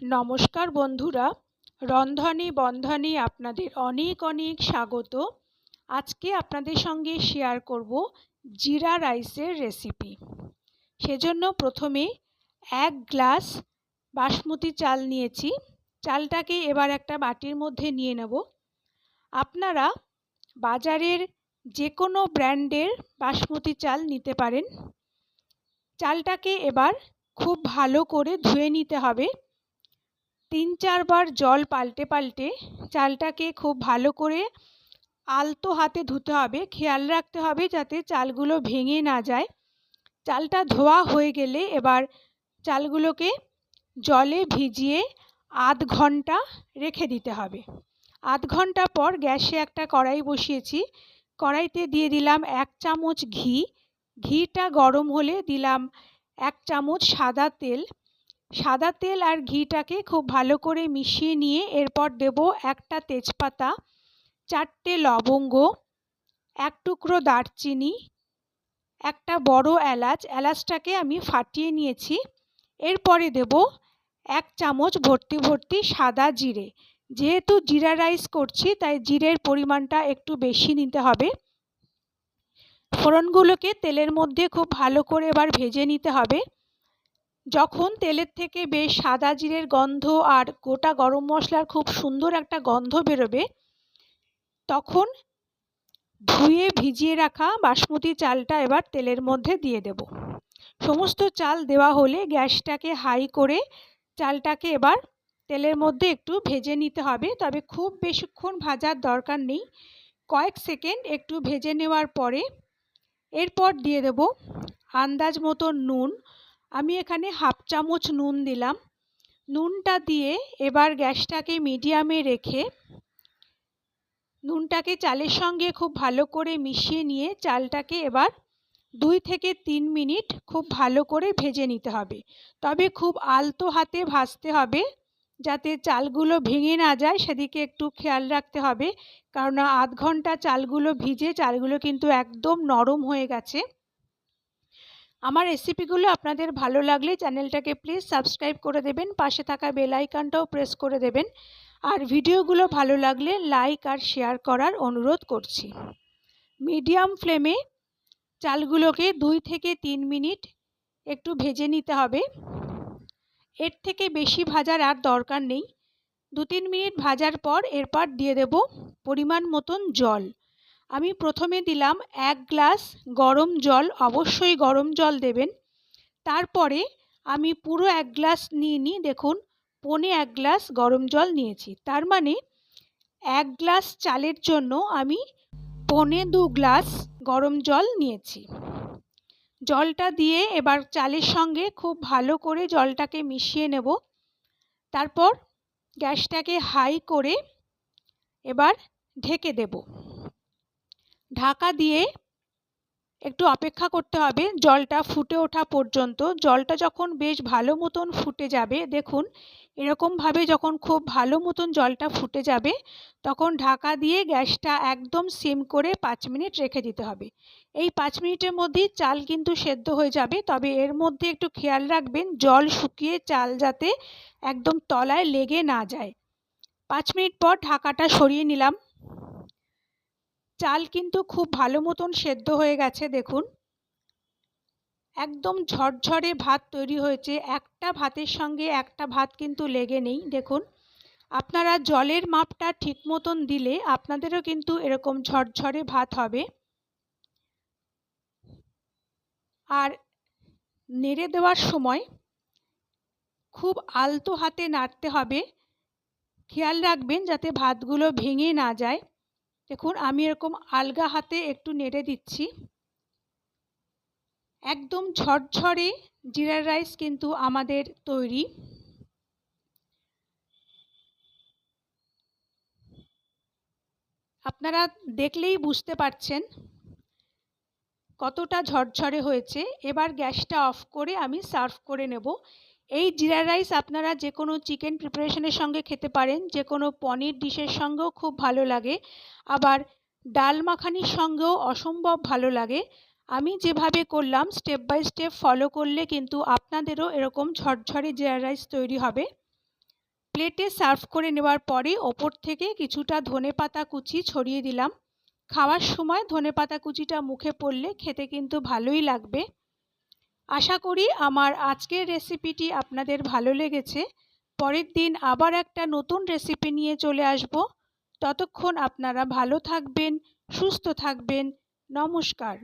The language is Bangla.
নমস্কার বন্ধুরা, রন্ধনে বন্ধনে আপনাদের অনেক অনেক স্বাগত। আজকে আপনাদের সঙ্গে শেয়ার করব জিরা রাইসের রেসিপি। সেজন্য প্রথমে 1 গ্লাস বাসমতি চাল নিয়েছি। চালটাকে এবার একটা বাটির মধ্যে নিয়ে নেব। আপনারা বাজারের যে কোনো ব্র্যান্ডের বাসমতি চাল নিতে পারেন। চালটাকে এবার খুব ভালো করে ধুয়ে নিতে হবে। 3-4 বার জল পাল্টে পাল্টে চালটাকে খুব ভালো করে আলতো হাতে ধুতে হবে। খেয়াল রাখতে হবে যাতে চালগুলো ভেঙে না যায়। চালটা ধোয়া হয়ে গেলে এবার চালগুলোকে জলে ভিজিয়ে আধ ঘন্টা রেখে দিতে হবে। আধ ঘন্টা পর গ্যাসে একটা কড়াই বসিয়েছি। কড়াইতে দিয়ে দিলাম 1 চামচ ঘি। ঘিটা গরম হলে দিলাম 1 চামচ সাদা তেল। সাদা তেল আর ঘিটাকে খুব ভালো করে মিশিয়ে নিয়ে এরপর দেব একটা তেজপাতা, 4টে লবঙ্গ, 1 টুকরো দারচিনি, একটা বড় এলাচ। এলাচটাকে আমি ফাটিয়ে নিয়েছি। এরপরে দেব 1 চামচ ভর্তি ভর্তি সাদা জিরে। যেহেতু জিরা রাইস করছি তাই জিরের পরিমাণটা একটু বেশি নিতে হবে। ফোড়নগুলোকে তেলের মধ্যে খুব ভালো করে এবার ভেজে নিতে হবে। যখন তেলের থেকে বেশ সাদা জিরের গন্ধ আর গোটা গরম মশলার খুব সুন্দর একটা গন্ধ বেরোবে, তখন ধুয়ে ভিজিয়ে রাখা বাসমতি চালটা এবার তেলের মধ্যে দিয়ে দেব। সমস্ত চাল দেওয়া হলে গ্যাসটাকে হাই করে চালটাকে এবার তেলের মধ্যে একটু ভেজে নিতে হবে। তবে খুব বেশিক্ষণ ভাজার দরকার নেই, কয়েক সেকেন্ড একটু ভেজে নেওয়ার পরে এরপর দিয়ে দেব আন্দাজ মতো নুন। আমি এখানে 1/2 চামচ নুন দিলাম। নুনটা দিয়ে এবার গ্যাসটাকে মিডিয়ামে রেখে নুনটাকে চালের সঙ্গে খুব ভালো করে মিশিয়ে নিয়ে চালটাকে এবার 2 থেকে 3 মিনিট খুব ভালো করে ভেজে নিতে হবে। তবে খুব আলতো হাতে ভাজতে হবে যাতে চালগুলো ভেঙে না যায়, সেদিকে একটু খেয়াল রাখতে হবে। কারণ আধ ঘন্টা চালগুলো ভিজে চালগুলো কিন্তু একদম নরম হয়ে গেছে। আমার রেসিপিগুলো আপনাদের ভালো লাগলে চ্যানেলটাকে প্লিজ সাবস্ক্রাইব করে দেবেন, পাশে থাকা বেল আইকনটাও প্রেস করে দেবেন। আর ভিডিওগুলো ভালো লাগলে লাইক আর শেয়ার করার অনুরোধ করছি। মিডিয়াম ফ্লেমে চালগুলোকে 2 থেকে 3 মিনিট একটু ভেজে নিতে হবে। এর থেকে বেশি ভাজার আর দরকার নেই। 2-3 মিনিট ভাজার পর এরপর দিয়ে দেব পরিমাণ মতন জল। আমি প্রথমে দিলাম 1 গ্লাস গরম জল। অবশ্যই গরম জল দেবেন। তারপরে আমি পুরো 1 গ্লাস নিইনি, দেখুন 1.25 গ্লাস গরম জল নিয়েছি। তার মানে 1 গ্লাস চালের জন্য আমি 1.25 গ্লাস গরম জল নিয়েছি। জলটা দিয়ে এবার চালের সঙ্গে খুব ভালো করে জলটাকে মিশিয়ে নেব। তারপর গ্যাসটাকে হাই করে এবার ঢেকে দেব। ঢাকা দিয়ে একটু অপেক্ষা করতে হবে জলটা ফুটে ওঠা পর্যন্ত। জলটা যখন বেশ ভালো মতন ফুটে যাবে, দেখুন এরকমভাবে যখন খুব ভালো মতন জলটা ফুটে যাবে তখন ঢাকা দিয়ে গ্যাসটা একদম সিম করে 5 মিনিট রেখে দিতে হবে। এই 5 মিনিটের মধ্যেই চাল কিন্তু সেদ্ধ হয়ে যাবে। তবে এর মধ্যে একটু খেয়াল রাখবেন জল শুকিয়ে চাল যাতে একদম তলায় লেগে না যায়। 5 মিনিট পর ঢাকাটা সরিয়ে নিলাম। চাল কিন্তু খুব ভালো মতন সেদ্ধ হয়ে গেছে। দেখুন একদম ঝরঝরে ভাত তৈরি হয়েছে। একটা ভাতের সঙ্গে একটা ভাত কিন্তু লেগে নেই। দেখুন আপনারা জলের মাপটা ঠিক মতন দিলে আপনাদেরও কিন্তু এরকম ঝরঝরে ভাত হবে। আর নেড়ে দেওয়ার সময় খুব আলতো হাতে নাড়তে হবে। খেয়াল রাখবেন যাতে ভাতগুলো ভেঙে না যায়। দেখুন আমি এরকম আলগা হাতে একটু নেড়ে দিচ্ছি। একদম ঝরঝরে জিরা রাইস কিন্তু আমাদের তৈরি। আপনারা দেখলেই বুঝতে পারছেন কতটা ঝরঝরে হয়েছে। এবার গ্যাসটা অফ করে আমি সার্ভ করে নেব। এই জিরা রাইস আপনারা যে কোনো চিকেন প্রিপারেশনের সঙ্গে খেতে পারেন, যে কোনো পনির ডিশের সঙ্গেও খুব ভালো লাগে, আবার ডাল মাখানির সঙ্গেও অসম্ভব ভালো লাগে। আমি যেভাবে করলাম স্টেপ বাই স্টেপ ফলো করলে কিন্তু আপনাদেরও এরকম ঝরঝরে জিরা রাইস তৈরি হবে। প্লেটে সার্ভ করে নেওয়ার পরে ওপর থেকে কিছুটা ধনেপাতা কুচি ছড়িয়ে দিলাম। খাওয়ার সময় ধনেপাতা কুচিটা মুখে পড়লে খেতে কিন্তু ভালোই লাগবে। আশা করি আমার আজকের রেসিপিটি আপনাদের ভালো লেগেছে। পরের দিন আবার একটা নতুন রেসিপি নিয়ে চলে আসব। ততক্ষণ আপনারা ভালো থাকবেন, সুস্থ থাকবেন। নমস্কার।